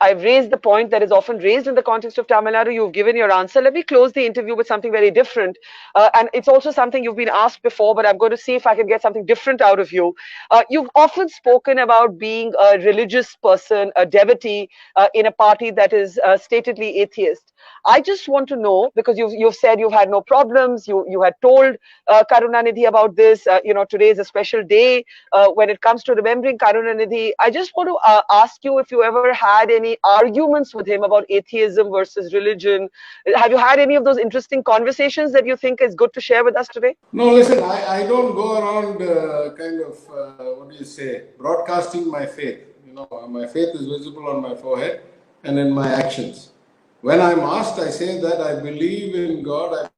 I've raised the point that is often raised in the context of Tamil Nadu. You've given your answer. Let me close the interview with something very different. And it's also something you've been asked before, but I'm going to see if I can get something different out of you. You've often spoken about being a religious person, a devotee in a party that is statedly atheist. I just want to know, because you've said you've had no problems. You had told Karunanidhi about this. Today is a special day when it comes to remembering Karunanidhi. I just want to ask you if you ever had any arguments with him about atheism versus religion. Have you had any of those interesting conversations that you think is good to share with us today? No, listen, I don't go around broadcasting my faith. My faith is visible on my forehead and in my actions. When I'm asked, I say that I believe in God,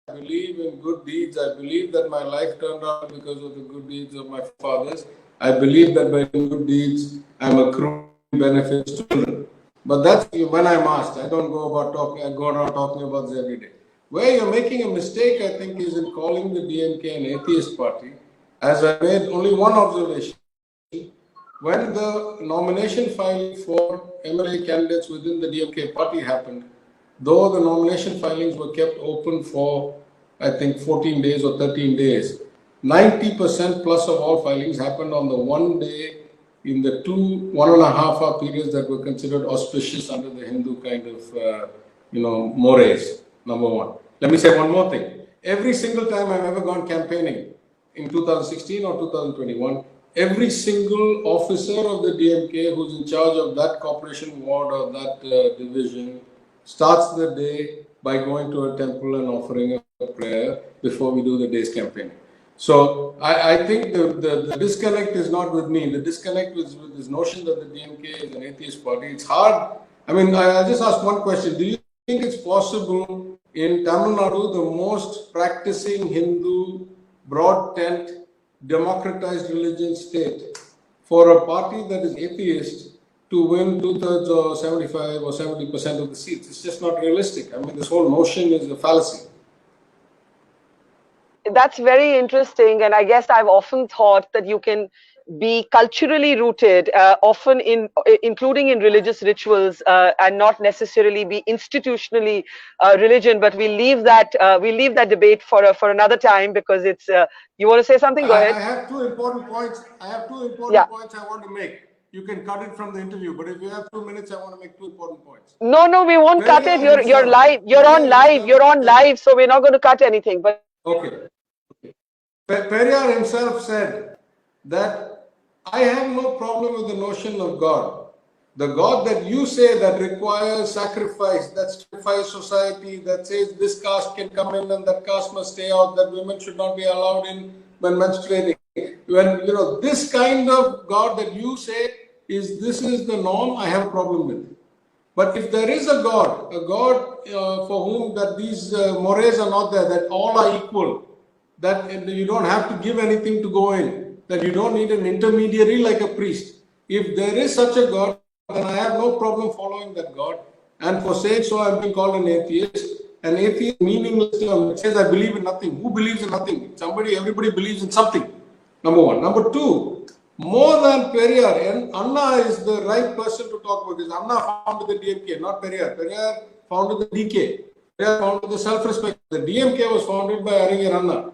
I believe in good deeds, I believe that my life turned out because of the good deeds of my fathers. I believe that by good deeds, I'm accruing benefits to children. But that's when I'm asked. I don't go around talking about this every day. Where you're making a mistake, I think, is in calling the DMK an atheist party. As I made only one observation. When the nomination filing for MLA candidates within the DMK party happened, though the nomination filings were kept open for, I think, 14 days or 13 days, 90% plus of all filings happened on the one day in the 1.5 hour periods that were considered auspicious under the Hindu kind of, mores, number one. Let me say one more thing. Every single time I've ever gone campaigning, in 2016 or 2021, every single officer of the DMK who's in charge of that corporation ward or that division starts the day by going to a temple and offering a prayer before we do the day's campaigning. So I think the disconnect is not with me. The disconnect is with this notion that the DMK is an atheist party. It's hard. I mean, I'll just ask one question. Do you think it's possible in Tamil Nadu, the most practicing Hindu, broad tent, democratized religion state, for a party that is atheist to win 2/3 or 75 or 70% of the seats? It's just not realistic. I mean, this whole notion is a fallacy. That's very interesting, and I guess I've often thought that you can be culturally rooted, often including in religious rituals, and not necessarily be institutionally religion. But we leave that debate for another time, because it's. You want to say something? Go ahead. I have two important points. Points I want to make. You can cut it from the interview, but if you have 2 minutes, I want to make two important points. No, we won't cut it. You're live. You're on live, so we're not going to cut anything. But okay. Periyar himself said that I have no problem with the notion of God. The God that you say that requires sacrifice, that sacrifice society, that says this caste can come in and that caste must stay out, that women should not be allowed in when menstruating. When this kind of God that you say this is the norm, I have a problem with. But if there is a God for whom that these mores are not there, that all are equal, that you don't have to give anything to go in, that you don't need an intermediary like a priest. If there is such a God, then I have no problem following that God. And for saying so, I'm being called an atheist. An atheist, meaningless term. It says I believe in nothing. Who believes in nothing? Everybody believes in something. Number one. Number two, more than Periyar, and Anna is the right person to talk about this. Anna founded the DMK, not Periyar. Periyar founded the DK. Periyar founded the self-respect. The DMK was founded by Aringer Anna.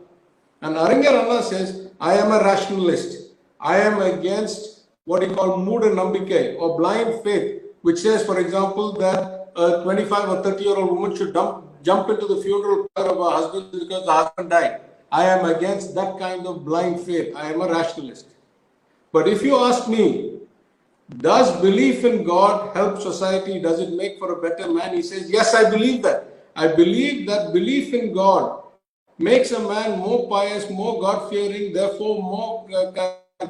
And Aringer Anna says, I am a rationalist. I am against what he called mood and nambike, or blind faith, which says, for example, that a 25 or 30-year-old woman should jump into the funeral pyre of her husband because the husband died. I am against that kind of blind faith. I am a rationalist. But if you ask me, does belief in God help society? Does it make for a better man? He says, yes, I believe that. I believe that belief in God makes a man more pious, more God-fearing, therefore more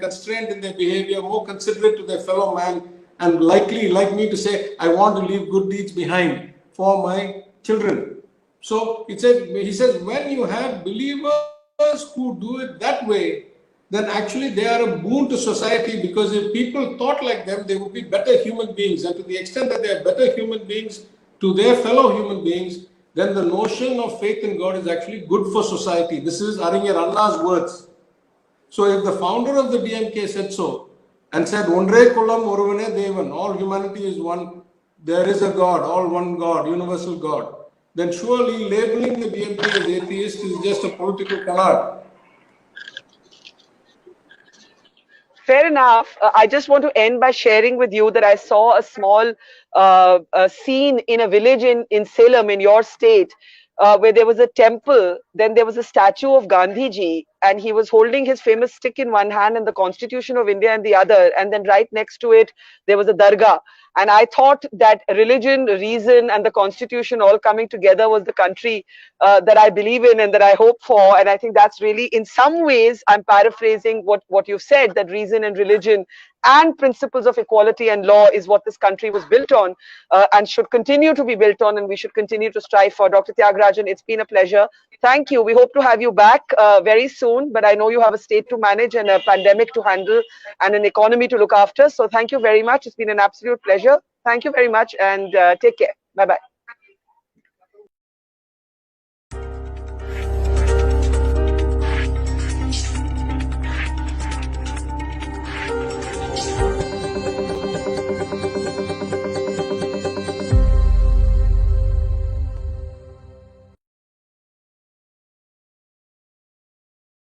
constrained in their behavior, more considerate to their fellow man, and likely, like me, to say, I want to leave good deeds behind for my children. So he says, when you have believers who do it that way, then actually they are a boon to society, because if people thought like them, they would be better human beings. And to the extent that they are better human beings to their fellow human beings, then the notion of faith in God is actually good for society. This is Aringer Anna's words. So if the founder of the DMK said so, and said, Ondre Kulam Oruvane Devan, all humanity is one, there is a God, all one God, universal God, then surely labeling the BMP as atheist is just a political canard. Fair enough. I just want to end by sharing with you that I saw a small scene in a village in Salem, in your state, where there was a temple, then there was a statue of Gandhiji, and he was holding his famous stick in one hand and the Constitution of India in the other, and then right next to it, there was a dargah. And I thought that religion, reason, and the Constitution all coming together was the country that I believe in and that I hope for. And I think that's really, in some ways, I'm paraphrasing what you've said, that reason and religion and principles of equality and law is what this country was built on, and should continue to be built on, and we should continue to strive for. Dr. Tyagarajan, it's been a pleasure. Thank you. We hope to have you back very soon, but I know you have a state to manage and a pandemic to handle and an economy to look after. So thank you very much. It's been an absolute pleasure. Thank you very much, and take care. Bye-bye.